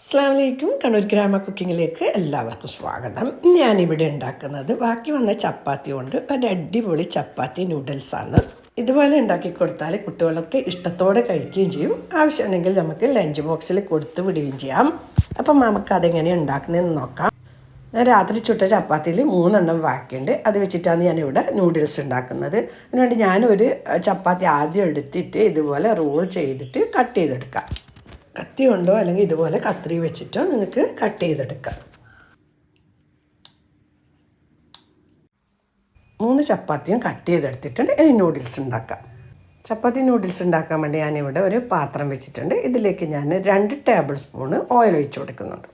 അസ്സലാമലൈക്കും. കണ്ണൂർ ഗ്രാമ കുക്കിങ്ങിലേക്ക് എല്ലാവർക്കും സ്വാഗതം. ഞാനിവിടെ ഉണ്ടാക്കുന്നത് ബാക്കി വന്ന ചപ്പാത്തി കൊണ്ട് ഒരു അടിപൊളി ചപ്പാത്തി നൂഡിൽസാണ്. ഇതുപോലെ ഉണ്ടാക്കി കൊടുത്താൽ കുട്ടികളൊക്കെ ഇഷ്ടത്തോടെ കഴിക്കുകയും ചെയ്യും. ആവശ്യമുണ്ടെങ്കിൽ നമുക്ക് ലഞ്ച് ബോക്സിൽ കൊടുത്തു വിടുകയും ചെയ്യാം. അപ്പം നമുക്ക് അതെങ്ങനെ ഉണ്ടാക്കുന്നതെന്ന് നോക്കാം. ഞാൻ രാത്രി ചുട്ട ചപ്പാത്തിയിൽ 3 ബാക്കിയുണ്ട്. അത് വെച്ചിട്ടാണ് ഞാനിവിടെ നൂഡിൽസ് ഉണ്ടാക്കുന്നത്. അതിനുവേണ്ടി ഞാനൊരു ചപ്പാത്തി ആദ്യം എടുത്തിട്ട് ഇതുപോലെ റോൾ ചെയ്തിട്ട് കട്ട് ചെയ്തെടുക്കാം. കത്തി കൊണ്ടോ അല്ലെങ്കിൽ ഇതുപോലെ കത്രി വെച്ചിട്ടോ നിങ്ങൾക്ക് കട്ട് ചെയ്തെടുക്കാം. 3 ചപ്പാത്തിയും കട്ട് ചെയ്തെടുത്തിട്ടുണ്ട്. ഇനി നൂഡിൽസ് ഉണ്ടാക്കാം. ചപ്പാത്തി നൂഡിൽസ് ഉണ്ടാക്കാൻ വേണ്ടി ഞാനിവിടെ ഒരു പാത്രം വെച്ചിട്ടുണ്ട്. ഇതിലേക്ക് ഞാൻ 2 ടേബിൾ സ്പൂണ് ഓയിൽ ഒഴിച്ച് കൊടുക്കുന്നുണ്ട്.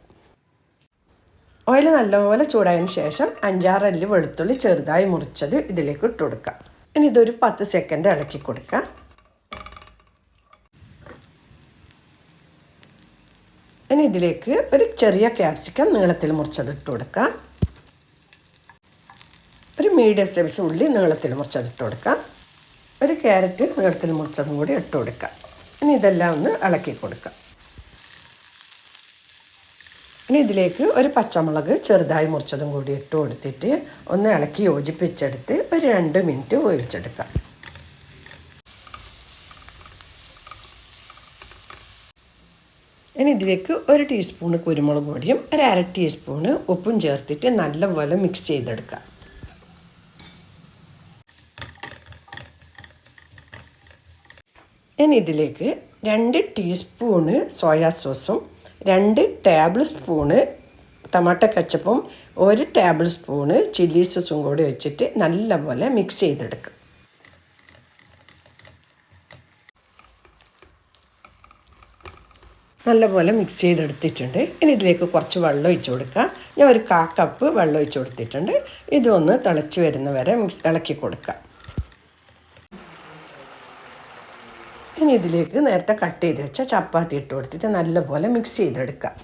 ഓയിൽ നല്ലപോലെ ചൂടായതിന് ശേഷം 5-6 അല്ലി വെളുത്തുള്ളി ചെറുതായി മുറിച്ചത് ഇതിലേക്ക് ഇട്ട് കൊടുക്കാം. ഇനി ഇതൊരു 10 സെക്കൻഡ് ഇളക്കി കൊടുക്കാം. ഇനി ഇതിലേക്ക് ഒരു ചെറിയ ക്യാപ്സിക്കം നീളത്തിൽ മുറിച്ചത് ഇട്ട് കൊടുക്കാം. ഒരു മീഡിയം സൈസ് ഉള്ളി നീളത്തിൽ മുറിച്ചത് ഇട്ട് കൊടുക്കാം. ഒരു ക്യാരറ്റ് നീളത്തിൽ മുറിച്ചതും കൂടി ഇട്ട് കൊടുക്കാം. ഇനി ഇതെല്ലാം ഒന്ന് ഇളക്കി കൊടുക്കാം. ഇനി ഇതിലേക്ക് ഒരു പച്ചമുളക് ചെറുതായി മുറിച്ചതും കൂടി ഇട്ട് കൊടുത്തിട്ട് ഒന്ന് ഇളക്കി യോജിപ്പിച്ചെടുത്ത് ഒരു 2 മിനിറ്റ് വേവിച്ചെടുക്കാം. ഇനി ഇതിലേക്ക് 1 ടീസ്പൂണ് കുരുമുളക് പൊടിയും 1/2 ടീസ്പൂണ് ഉപ്പും ചേർത്തിട്ട് നല്ലപോലെ മിക്സ് ചെയ്തെടുക്കാം. ഇനി ഇതിലേക്ക് 2 ടീസ്പൂണ് സോയാ സോസും 2 ടേബിൾ സ്പൂണ് ടൊമാറ്റോ കെച്ചപ്പും 1 ടേബിൾ സ്പൂണ് ചില്ലി സോസും കൂടി വെച്ചിട്ട് നല്ലപോലെ മിക്സ് ചെയ്തെടുക്കുക. നല്ലപോലെ മിക്സ് ചെയ്തെടുത്തിട്ടുണ്ട്. ഇനി ഇതിലേക്ക് കുറച്ച് വെള്ളം ഒഴിച്ച് കൊടുക്കാം. ഞാൻ ഒരു 1/4 കപ്പ് വെള്ളം ഒഴിച്ച് കൊടുത്തിട്ടുണ്ട്. ഇതൊന്ന് തിളച്ച് വരുന്ന വരെ ഇളക്കി കൊടുക്കാം. ഇനി ഇതിലേക്ക് നേരത്തെ കട്ട് ചെയ്ത് വെച്ച ചപ്പാത്തി ഇട്ട് കൊടുത്തിട്ട് നല്ലപോലെ മിക്സ് ചെയ്തെടുക്കാം.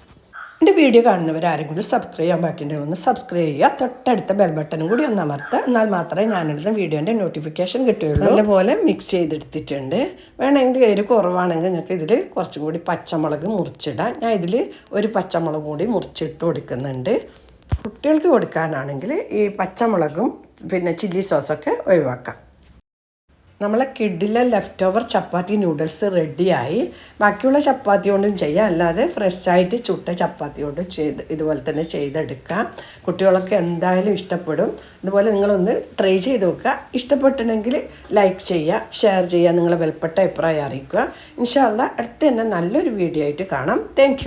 എൻ്റെ വീഡിയോ കാണുന്നവരാരെങ്കിലും സബ്സ്ക്രൈബ് ചെയ്യാൻ ബാക്കിയുണ്ടെങ്കിൽ ഒന്ന് സബ്സ്ക്രൈബ് ചെയ്യുക. തൊട്ടടുത്ത ബെൽ ബട്ടനും കൂടി ഒന്ന് അമർത്തുക. എന്നാൽ മാത്രമേ ഞാനിടുന്ന വീഡിയോൻ്റെ നോട്ടിഫിക്കേഷൻ കിട്ടുകയുള്ളൂ. നല്ലപോലെ മിക്സ് ചെയ്തെടുത്തിട്ടുണ്ട്. വേണമെങ്കിൽ എരിവ് കുറവാണെങ്കിൽ നിങ്ങൾക്ക് ഇതിൽ കുറച്ചും കൂടി പച്ചമുളക് മുറിച്ചിടാം. ഞാൻ ഇതിൽ ഒരു പച്ചമുളക് കൂടി മുറിച്ചിട്ട് കൊടുക്കുന്നുണ്ട്. കുട്ടികൾക്ക് കൊടുക്കാനാണെങ്കിൽ ഈ പച്ചമുളകും പിന്നെ ചില്ലി സോസൊക്കെ ഒഴിവാക്കാം. നമ്മളെ കിഡിലെ ലെഫ്റ്റ് ഓവർ ചപ്പാത്തി നൂഡിൽസ് റെഡിയായി. ബാക്കിയുള്ള ചപ്പാത്തി കൊണ്ടും ചെയ്യാം, അല്ലാതെ ഫ്രഷായിട്ട് ചുട്ട ചപ്പാത്തി കൊണ്ടും ഇതുപോലെ തന്നെ ചെയ്തെടുക്കാം. കുട്ടികളൊക്കെ എന്തായാലും ഇഷ്ടപ്പെടും. ഇതുപോലെ നിങ്ങളൊന്ന് ട്രൈ ചെയ്ത് നോക്കുക. ഇഷ്ടപ്പെട്ടിട്ടുണ്ടെങ്കിൽ ലൈക്ക് ചെയ്യുക, ഷെയർ ചെയ്യുക, നിങ്ങളെ വിലപ്പെട്ട അഭിപ്രായം അറിയിക്കുക. ഇൻഷാ അല്ലാഹ് അടുത്ത് തന്നെ നല്ലൊരു വീഡിയോ ആയിട്ട് കാണാം. താങ്ക്